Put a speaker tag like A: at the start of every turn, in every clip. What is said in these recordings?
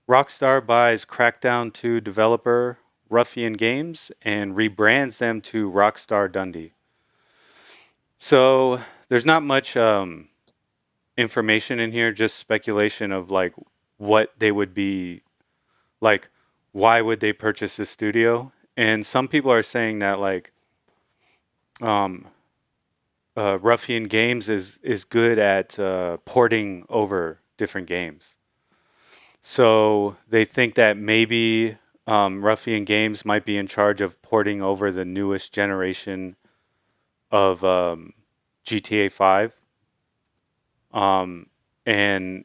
A: Rockstar buys Crackdown 2 developer Ruffian Games and rebrands them to Rockstar Dundee. So there's not much information in here, just speculation of like what they would be like, why would they purchase this studio? And some people are saying that like um, Ruffian Games is good at porting over different games. So they think that maybe Ruffian Games might be in charge of porting over the newest generation of GTA 5. And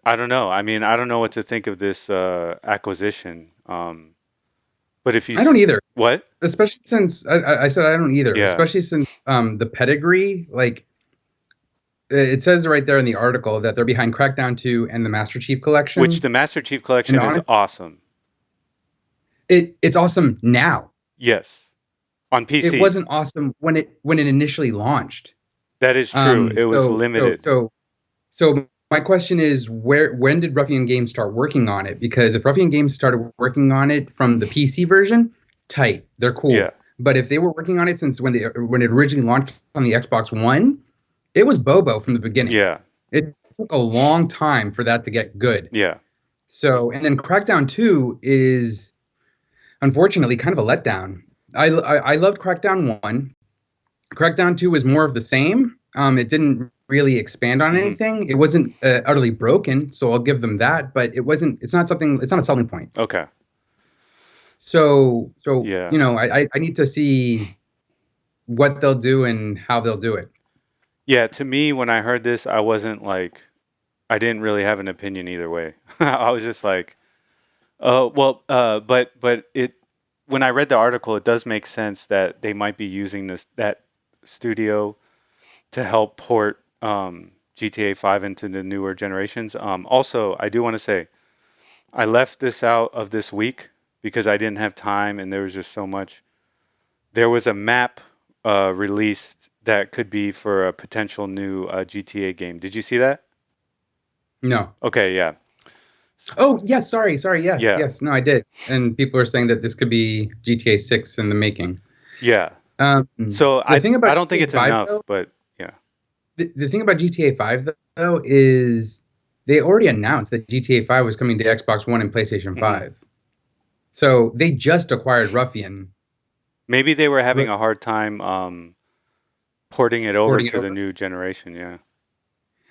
A: I don't know. I mean, I don't know what to think of this acquisition. But if you
B: I don't either,
A: what?
B: especially since I said I don't either,
A: Yeah.
B: especially since the pedigree, like it says right there in the article that they're behind Crackdown 2 and the Master Chief
A: Which
B: Collection.
A: the Master Chief
B: And
A: Collection is
B: honest,
A: awesome.
B: it's awesome now.
A: Yes. On
B: It
A: PC.
B: wasn't awesome when it initially launched.
A: That is true.
B: Um,
A: It was
B: so so
A: limited.
B: so so my question is, when did Ruffian Games start working on it? Because if Ruffian Games started working on it from the PC version, tight, they're
A: Yeah.
B: cool. But if they were working on it since when it originally launched on the Xbox One, it was Bobo from the beginning.
A: Yeah.
B: It took a long time for that to get good.
A: Yeah.
B: So, and then Crackdown 2 is unfortunately kind of a letdown. I loved Crackdown 1. Crackdown 2 was more of the same. It didn't really expand on
A: Hmm.
B: anything. It wasn't utterly broken, so I'll give them that, but it's not something, it's not a selling point.
A: Okay.
B: So,
A: Yeah.
B: you know, I need to see what they'll do and how they'll do it.
A: Yeah. To me, when I heard this, I wasn't like, I didn't really have an opinion either way. I was just like, oh, well, but it, when I read the article, it does make sense that they might be using that studio to help port GTA 5 into the newer generations. Also, I do want to say I left this out of this week because I didn't have time and there was just so much. There was a map released that could be for a potential new GTA game. Did you see that?
B: No.
A: Okay, yeah.
B: Oh, yes, sorry, yes,
A: Yeah.
B: yes. No, I did. And people are saying that this could be GTA 6 in the making.
A: Yeah.
B: Um,
A: So
B: the thing
A: I
B: about
A: don't think
B: GTA
A: it's
B: 5
A: enough,
B: though,
A: but yeah.
B: the thing about GTA 5 though is they already announced that GTA 5 was coming to Xbox One and PlayStation
A: Hmm.
B: 5. So they just acquired Ruffian,
A: Maybe they were having
B: but
A: a hard time porting it over
B: porting it
A: to the
B: over.
A: new generation. Yeah.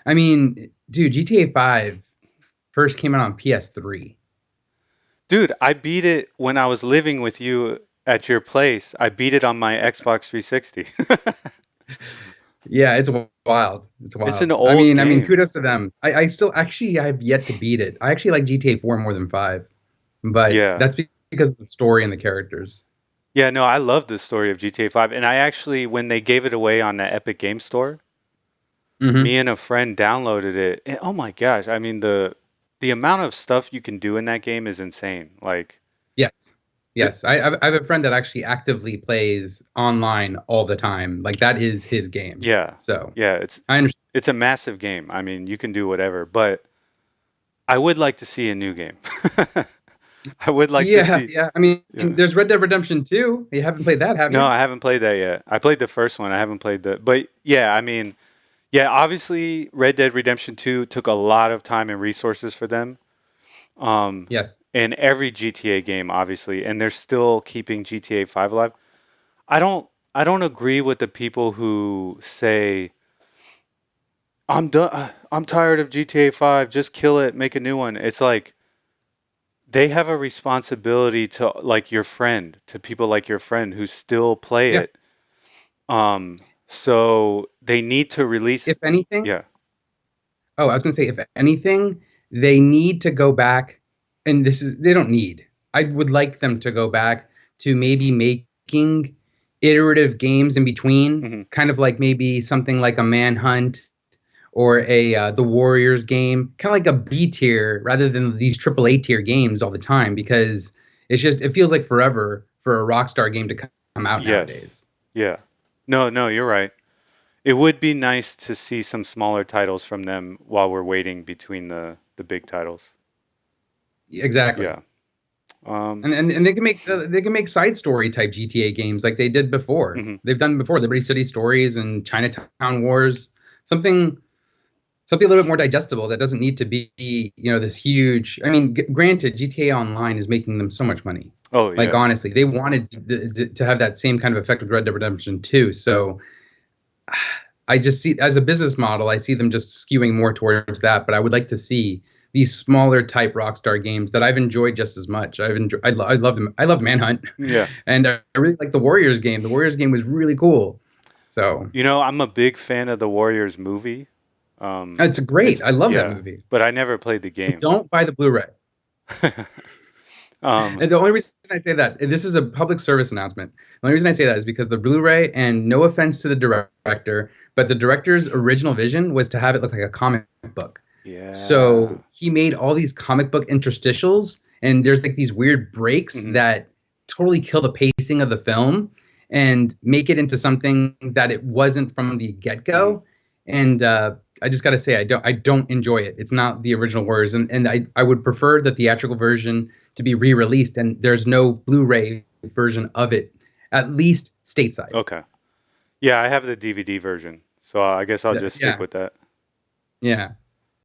B: I mean, dude, GTA 5 first came out on PS3.
A: Dude, I beat it when I was living with you at your place. I beat it on my Xbox 360.
B: Yeah, it's wild. It's
A: It's an
B: wild.
A: old
B: I mean,
A: game.
B: kudos to them. I still actually I have yet to beat it. I actually like GTA 4 more than 5, but
A: Yeah.
B: that's because of the story and the characters.
A: Yeah, no, I love the story of GTA 5. And I actually, when they gave it away on the Epic Game Store, me
B: Hmm.
A: and a friend downloaded it. And oh my gosh, I mean, the amount of stuff you can do in that game is insane. Like,
B: Yes.
A: the,
B: Yes. I have a friend that actually actively plays online all the time. Like that is his game.
A: yeah.
B: So
A: Yeah,
B: I understand.
A: it's a massive game. I mean, you can do whatever, but I would like to see a new game. I would like to
B: Yeah,
A: see.
B: yeah. I mean,
A: Yeah.
B: there's Red Dead Redemption 2. You haven't played that, have
A: No,
B: you?
A: I haven't played that yet. I played the first one. I haven't played but yeah, I mean, yeah, obviously Red Dead Redemption 2 took a lot of time and resources for them. Um,
B: Yes.
A: and every GTA game, obviously, and they're still keeping GTA 5 alive. I don't agree with the people who say I'm done. I'm tired of GTA 5. Just kill it. Make a new one. It's like they have a responsibility to like your friend, to people like your friend who still play
B: Yeah.
A: it. So they need to
B: If
A: release.
B: anything,
A: Yeah.
B: oh, I was gonna say, if anything, they need to go back, and this is they don't need. I would like them to go back to maybe making iterative games in between,
A: Hmm.
B: kind of like maybe something like a Manhunt or a the Warriors game, kind of like a B tier rather than these triple A tier games all the time, because it feels like forever for a Rockstar game to come out
A: Yes.
B: nowadays.
A: Yeah. No, no, you're right. It would be nice to see some smaller titles from them while we're waiting between the big titles.
B: exactly.
A: Yeah. Um,
B: And they can make side story type GTA games like they did before.
A: mhm.
B: They've done before Liberty City Stories and Chinatown Wars. Something something a little bit more digestible that doesn't need to be, this huge. I mean, granted, GTA Online is making them so much money.
A: Oh
B: Like
A: yeah.
B: honestly, they wanted to have that same kind of effect with Red Dead Redemption 2. So I just see as a business model, I see them just skewing more towards that. But I would like to see these smaller type Rockstar games that I've enjoyed just as much. I love them. I love Manhunt,
A: Yeah.
B: and I really like the Warriors game. The Warriors game was really cool. So
A: I'm a big fan of the Warriors movie.
B: it's
A: It's
B: great. I love that
A: yeah,
B: movie.
A: but I never played the game.
B: Don't buy the Blu-ray.
A: um,
B: And the only reason I say that, and this is a public service announcement. The only reason I say that is because the Blu-ray, and no offense to the director, but the director's original vision was to have it look like a comic book.
A: yeah.
B: So he made all these comic book interstitials, and there's like these weird breaks
A: Hmm.
B: that totally kill the pacing of the film and make it into something that it wasn't from the
A: Hmm.
B: get-go. And I just got to say, I don't enjoy it. It's not the original Warriors, and I would prefer the theatrical version to be re-released, and there's no Blu-ray version of it, at least stateside.
A: Okay. Yeah, I have the DVD version, so I guess I'll just stick
B: Yeah,
A: with that.
B: yeah.